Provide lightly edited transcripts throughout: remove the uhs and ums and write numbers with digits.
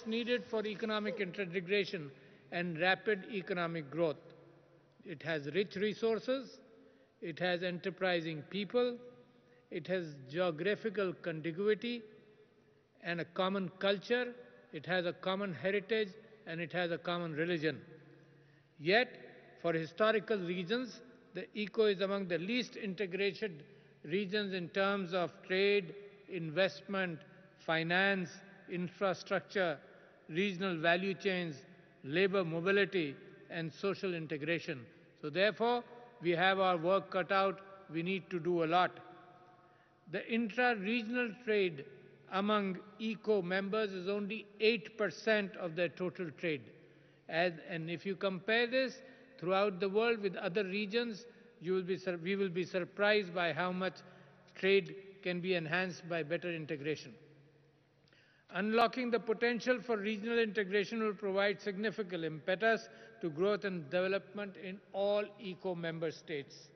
needed for economic integration and rapid economic growth. It has rich resources, it has enterprising people, it has geographical contiguity and a common culture, it has a common heritage, and it has a common religion. Yet, for historical reasons, the ECO is among the least integrated regions in terms of trade, investment, finance, infrastructure, regional value chains, labor mobility, and social integration. So therefore, we have our work cut out. We need to do a lot. The intra-regional trade among ECO members is only 8% of their total trade. And if you compare this throughout the world with other regions, we will be surprised by how much trade can be enhanced by better integration. Unlocking the potential for regional integration will provide significant impetus to growth and development in all ECO member states.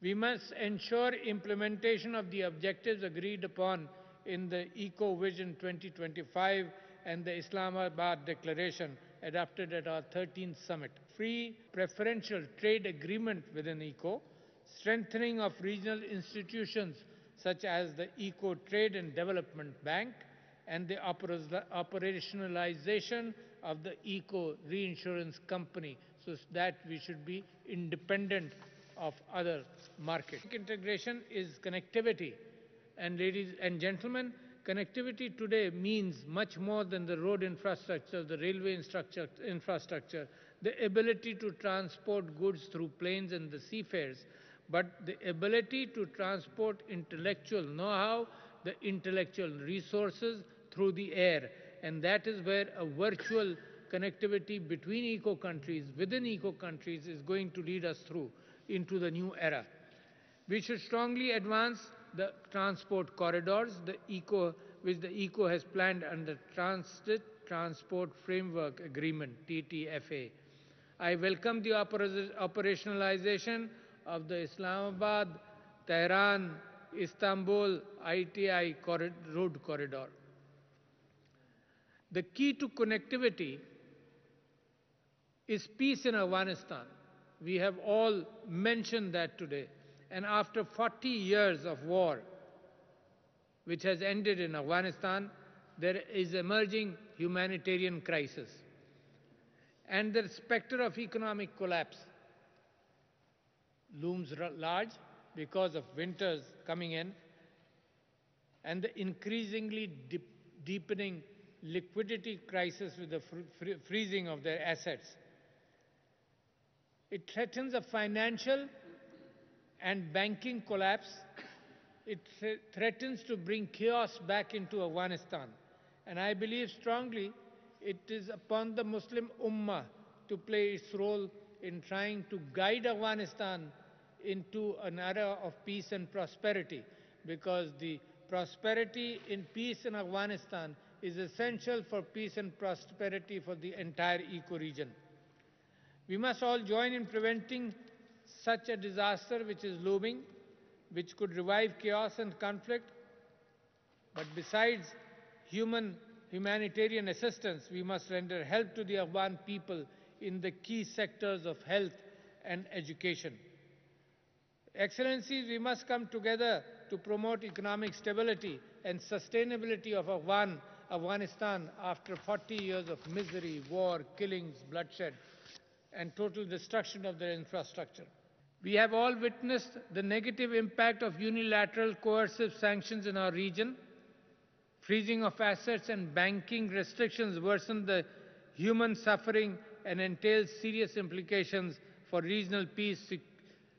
We must ensure implementation of the objectives agreed upon in the ECO Vision 2025 and the Islamabad Declaration adopted at our 13th summit. Free preferential trade agreement within ECO, strengthening of regional institutions such as the ECO Trade and Development Bank, and the operationalization of the ECO Reinsurance Company so that we should be independent of other markets. Integration is connectivity. And ladies and gentlemen, connectivity today means much more than the road infrastructure, the railway infrastructure, the ability to transport goods through planes and the seafares, but the ability to transport intellectual know-how, the intellectual resources through the air. And that is where a virtual connectivity between ECO countries, within ECO countries, is going to lead us through into the new era. We should strongly advance the transport corridors, which the ECO has planned under Transit Transport Framework Agreement, TTFA. I welcome the operationalization of the Islamabad, Tehran, Istanbul, ITI road corridor. The key to connectivity is peace in Afghanistan. We have all mentioned that today. And after 40 years of war, which has ended in Afghanistan, there is emerging humanitarian crisis. And the specter of economic collapse looms large because of winters coming in and the increasingly deepening liquidity crisis with the freezing of their assets. It threatens a financial and banking collapse. It threatens to bring chaos back into Afghanistan. And I believe strongly it is upon the Muslim Ummah to play its role in trying to guide Afghanistan into an era of peace and prosperity, because the prosperity in peace in Afghanistan is essential for peace and prosperity for the entire ECO region. We must all join in preventing such a disaster which is looming, which could revive chaos and conflict. But besides humanitarian assistance, we must render help to the Afghan people in the key sectors of health and education. Excellencies, we must come together to promote economic stability and sustainability of Afghanistan after 40 years of misery, war, killings, bloodshed, and total destruction of their infrastructure. We have all witnessed the negative impact of unilateral coercive sanctions in our region. Freezing of assets and banking restrictions worsen the human suffering and entail serious implications for regional peace,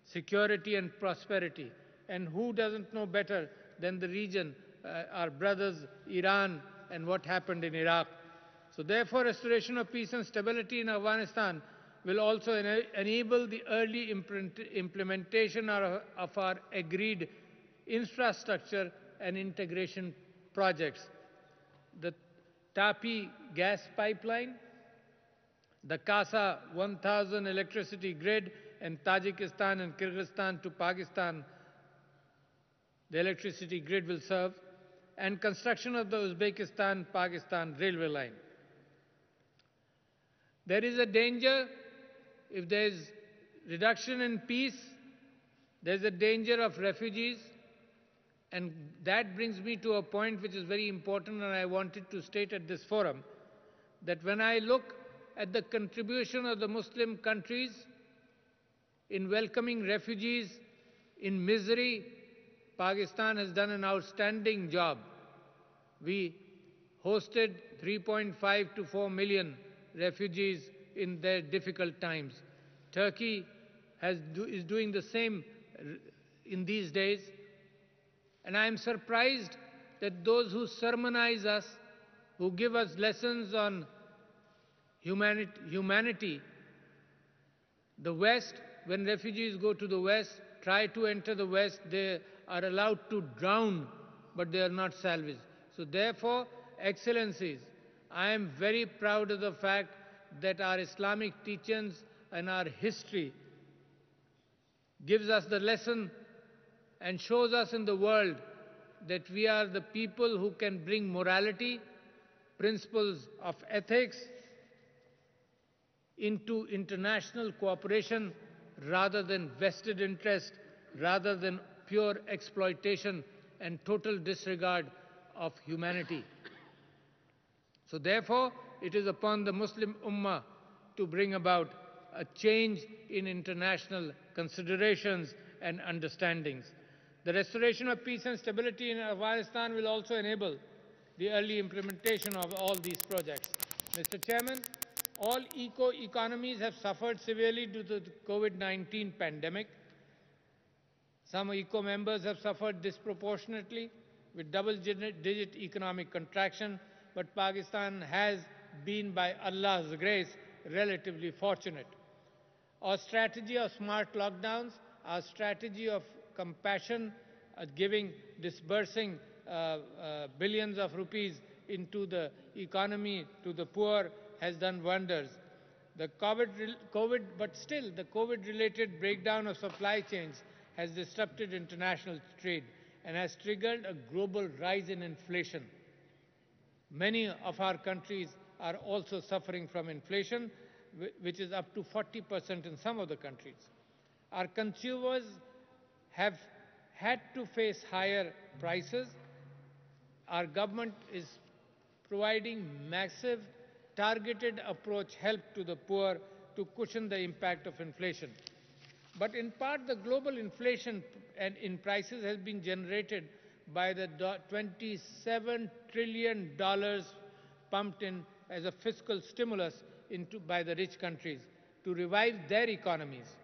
security and prosperity. And who doesn't know better than the region, our brothers, Iran, and what happened in Iraq. So therefore, restoration of peace and stability in Afghanistan will also enable the early implementation of our agreed infrastructure and integration projects. The Tapi gas pipeline, the Kasa 1000 electricity grid, and Tajikistan and Kyrgyzstan to Pakistan, the electricity grid will serve, and construction of the Uzbekistan-Pakistan railway line. There is a danger if there is reduction in peace, there is a danger of refugees, and that brings me to a point which is very important and I wanted to state at this forum, that when I look at the contribution of the Muslim countries in welcoming refugees in misery, Pakistan has done an outstanding job. We hosted 3.5 to 4 million refugees in their difficult times. Turkey is doing the same in these days. And I am surprised that those who sermonize us, who give us lessons on humanity, the West, when refugees go to the West, try to enter the West, they are allowed to drown, but they are not salvaged. So therefore, Excellencies, I am very proud of the fact that our Islamic teachings and our history gives us the lesson and shows us in the world that we are the people who can bring morality, principles of ethics into international cooperation rather than vested interest, rather than pure exploitation and total disregard of humanity. So therefore, it is upon the Muslim Ummah to bring about a change in international considerations and understandings. The restoration of peace and stability in Afghanistan will also enable the early implementation of all these projects. Mr. Chairman, all eco-economies have suffered severely due to the COVID-19 pandemic. Some eco-members have suffered disproportionately with double-digit economic contraction, but Pakistan has been, by Allah's grace, relatively fortunate. Our strategy of smart lockdowns, our strategy of compassion, disbursing billions of rupees into the economy to the poor has done wonders. The COVID-related breakdown of supply chains has disrupted international trade and has triggered a global rise in inflation. Many of our countries are also suffering from inflation, which is up to 40% in some of the countries. Our consumers have had to face higher prices. Our government is providing massive, targeted approach help to the poor to cushion the impact of inflation. But in part, the global inflation and in prices has been generated by the $27 trillion pumped in as a fiscal stimulus by the rich countries to revive their economies.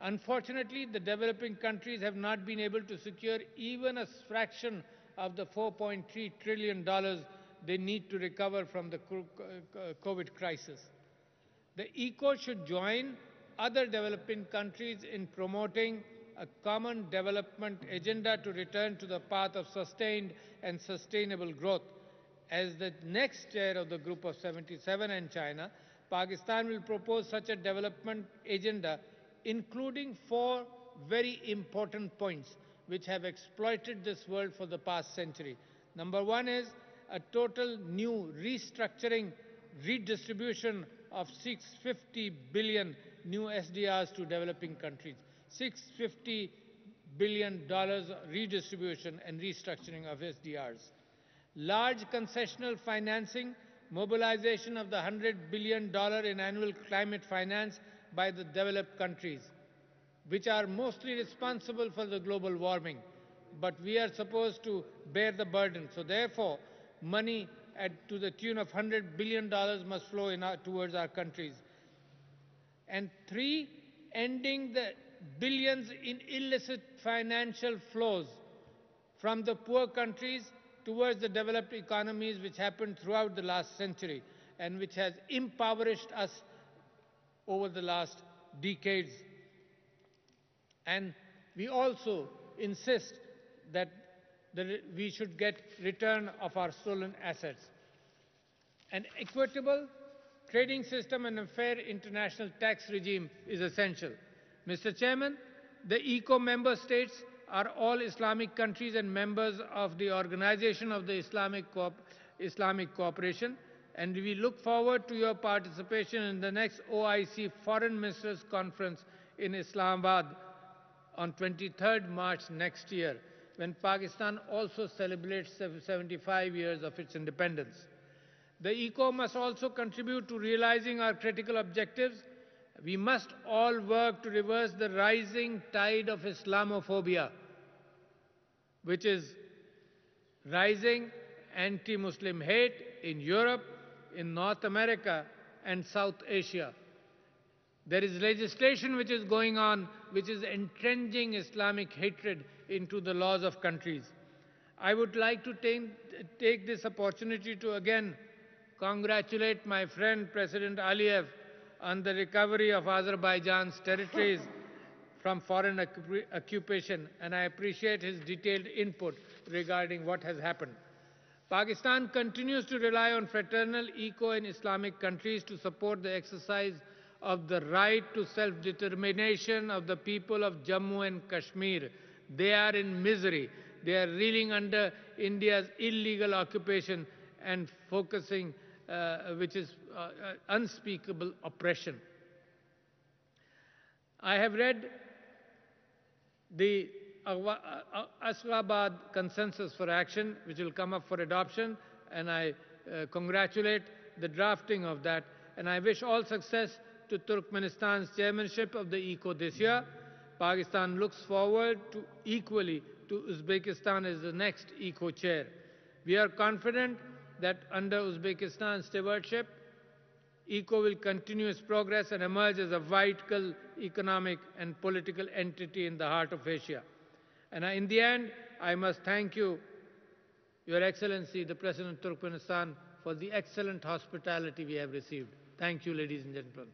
Unfortunately, the developing countries have not been able to secure even a fraction of the $4.3 trillion they need to recover from the COVID crisis. The ECO should join other developing countries in promoting a common development agenda to return to the path of sustained and sustainable growth. As the next chair of the Group of 77 and China, Pakistan will propose such a development agenda, including 4 very important points which have exploited this world for the past century. Number 1 is a total new restructuring, redistribution of $650 billion new SDRs to developing countries. $650 billion redistribution and restructuring of SDRs. Large concessional financing, mobilization of the $100 billion in annual climate finance by the developed countries, which are mostly responsible for the global warming. But we are supposed to bear the burden. So therefore, money to the tune of $100 billion must flow towards our countries. And 3, ending the billions in illicit financial flows from the poor countries towards the developed economies, which happened throughout the last century and which has impoverished us over the last decades. And we also insist that we should get return of our stolen assets. An equitable trading system and a fair international tax regime is essential. Mr. Chairman, the ECO member states are all Islamic countries and members of the Organization of the Islamic Cooperation. and we look forward to your participation in the next OIC Foreign Ministers Conference in Islamabad on 23rd March next year, when Pakistan also celebrates 75 years of its independence. The ECO must also contribute to realizing our critical objectives. We must all work to reverse the rising tide of Islamophobia, which is rising anti-Muslim hate in Europe, in North America, and South Asia. There is legislation which is going on which is entrenching Islamic hatred into the laws of countries. I would like to take this opportunity to again congratulate my friend President Aliyev on the recovery of Azerbaijan's territories from foreign occupation, and I appreciate his detailed input regarding what has happened. Pakistan continues to rely on fraternal, eco and Islamic countries to support the exercise of the right to self-determination of the people of Jammu and Kashmir. They are in misery. They are reeling under India's illegal occupation and focusing, which is unspeakable oppression. I have read the Ashgabat Consensus for Action, which will come up for adoption, and I congratulate the drafting of that, and I wish all success to Turkmenistan's chairmanship of the ECO this year. Pakistan looks forward to equally to Uzbekistan as the next ECO chair. We are confident that under Uzbekistan's stewardship, ECO will continue its progress and emerge as a vital economic and political entity in the heart of Asia. And in the end, I must thank you, Your Excellency, the President of Turkmenistan, for the excellent hospitality we have received. Thank you, ladies and gentlemen.